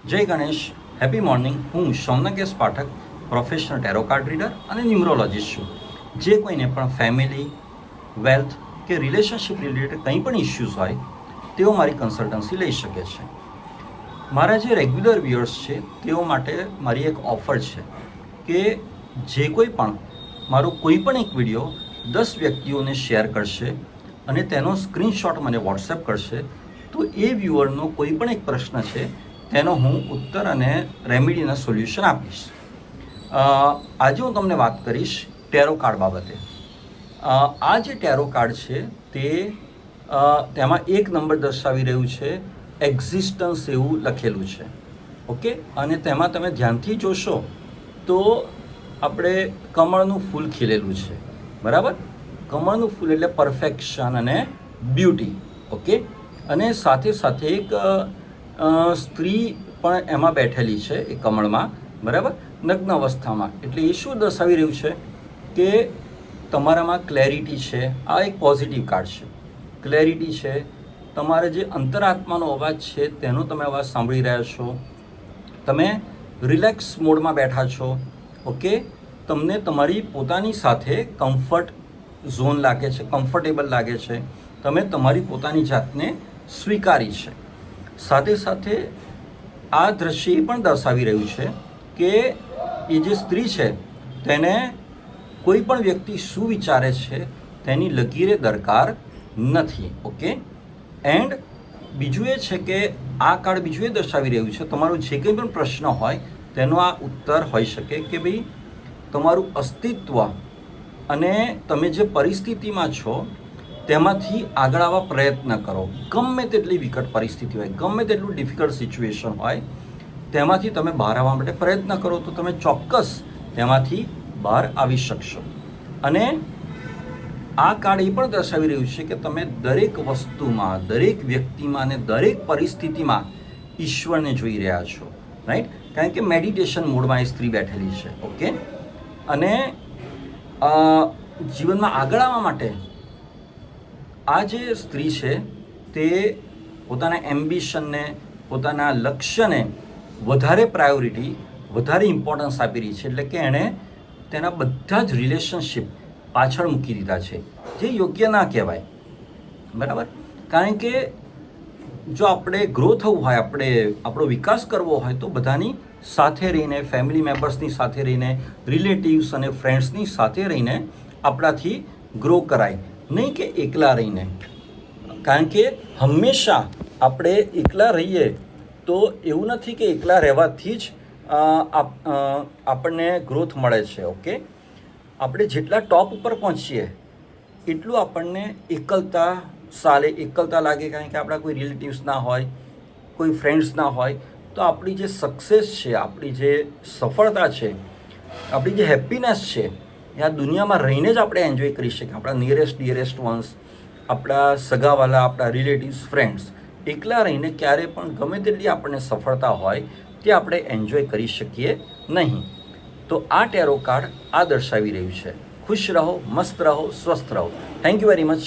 જય Ganesh, happy morning. હું Shaunak S Pathak, professional tarot card reader અને ન્યુમરોલોજીસ્ટ છું. જે કોઈને પણ ફેમિલી, વેલ્થ કે રિલેશનશિપ રિલેટેડ કંઈ પણ ઇસ્યુઝ હોય તેઓ મારી કન્સલ્ટન્સી લઈ શકે છે. મારા જે રેગ્યુલર વ્યુઅર્સ છે તેઓ માટે મારી એક ઓફર છે કે જે કોઈ પણ મારો કોઈ પણ એક વિડીયો 10 વ્યક્તિઓને શેર કરશે અને તેનો સ્ક્રીનશોટ મને વોટ્સએપ કરશે તો એ વ્યુઅરનો કોઈ પણ એક પ્રશ્ન છે તેનો હું ઉત્તર અને રેમેડીના સોલ્યુશન આપીશ. આજે હું તમને વાત કરીશ ટેરો કાર્ડ બાબતે. આ જે ટેરો કાર્ડ છે તેમાં એક નંબર દર્શાવી રહ્યું છે એક્ઝિસ્ટન્સ એવું લખેલું છે. ઓકે, અને તેમાં તમે ધ્યાનથી જોશો તો આપણે કમળનું ફૂલ ખીલેલું છે, બરાબર. કમળનું ફૂલ એટલે પરફેક્શન અને બ્યુટી. ઓકે, અને સાથે સાથે એક સ્ત્રી પણ એમાં બેઠેલી છે એ કમળમાં, બરાબર, નગ્ન અવસ્થામાં. એટલે એ શું દર્શાવી રહ્યું છે કે તમારામાં ક્લેરિટી છે. આ એક પોઝિટિવ કાર્ડ છે. ક્લેરિટી છે, તમારે જે અંતરાત્માનો અવાજ છે તેનો તમે અવાજ સાંભળી રહ્યા છો. તમે રિલેક્સ મોડમાં બેઠા છો. ઓકે, તમને તમારી પોતાની સાથે કમ્ફર્ટ ઝોન લાગે છે, કમ્ફર્ટેબલ લાગે છે. તમે તમારી પોતાની જાતને સ્વીકારી છે. સાથે સાથે આ દ્રશ્ય એ પણ દર્શાવી રહ્યું છે કે એ જે સ્ત્રી છે તેને કોઈ પણ વ્યક્તિ શું વિચારે છે તેની લગીરે દરકાર નથી. ઓકે, એન્ડ બીજું એ છે કે આ કાર્ડ બીજું એ દર્શાવી રહ્યું છે તમારો જે કંઈ પણ પ્રશ્ન હોય તેનો આ ઉત્તર હોઈ શકે કે ભાઈ તમારું અસ્તિત્વ અને તમે જે પરિસ્થિતિમાં છો તેમાંથી આગળ આવવા પ્રયત્ન કરો. ગમે તેટલી વિકટ પરિસ્થિતિ હોય, ગમે તેટલું ડિફિકલ્ટ સિચ્યુએશન હોય, તેમાંથી તમે બહાર આવવા માટે પ્રયત્ન કરો તો તમે ચોક્કસ તેમાંથી બહાર આવી શકશો. અને આ કાર્ડ એ પણ દર્શાવી રહ્યું છે કે તમે દરેક વસ્તુમાં, દરેક વ્યક્તિમાં અને દરેક પરિસ્થિતિમાં ઈશ્વરને જોઈ રહ્યા છો, રાઈટ. કારણ કે મેડિટેશન મોડમાં એ સ્ત્રી બેઠેલી છે. ઓકે, અને જીવનમાં આગળ આવવા માટે આ જે સ્ત્રી છે તે પોતાના એમ્બિશનને, પોતાના લક્ષ્યને વધારે પ્રાયોરિટી, વધારે ઇમ્પોર્ટન્સ આપી રહી છે. એટલે કે એણે તેના બધા જ રિલેશનશિપ પાછળ મૂકી દીધા છે, જે યોગ્ય ના કહેવાય, બરાબર. કારણ કે જો આપણે ગ્રો થવું હોય, આપણો વિકાસ કરવો હોય તો બધાની સાથે રહીને, ફેમિલી મેમ્બર્સની સાથે રહીને, રિલેટિવ્સ અને ફ્રેન્ડ્સની સાથે રહીને આપણાથી ગ્રો કરાય, નહીં કે એકલા રહીને. કારણ કે હંમેશા આપણે એકલા રહીએ તો એવું નથી કે એકલા રહેવાથી જ આપણને ગ્રોથ મળે છે. ઓકે, આપણે જેટલા ટોપ ઉપર પહોંચીએ એટલું આપણને એકલતા લાગે. કારણ કે આપણા કોઈ રિલેટિવ્સ ના હોય, કોઈ ફ્રેન્ડ્સ ના હોય, તો આપણી જે સક્સેસ છે, આપણી જે સફળતા છે, આપણી જે હેપીનેસ છે એ આ દુનિયામાં રહીને જ આપણે એન્જોય કરી શકીએ. આપણા ડિયરેસ્ટ વન્સ, આપણા સગાવાલા, આપણા રિલેટિવ્સ, ફ્રેન્ડ્સ, એકલા રહીને ક્યારે પણ ગમે તેટલી આપણને સફળતા હોય તે આપણે એન્જોય કરી શકીએ નહીં. તો આ ટેરો કાર્ડ આ દર્શાવી રહ્યું છે. ખુશ રહો, મસ્ત રહો, સ્વસ્થ રહો. Thank you very much.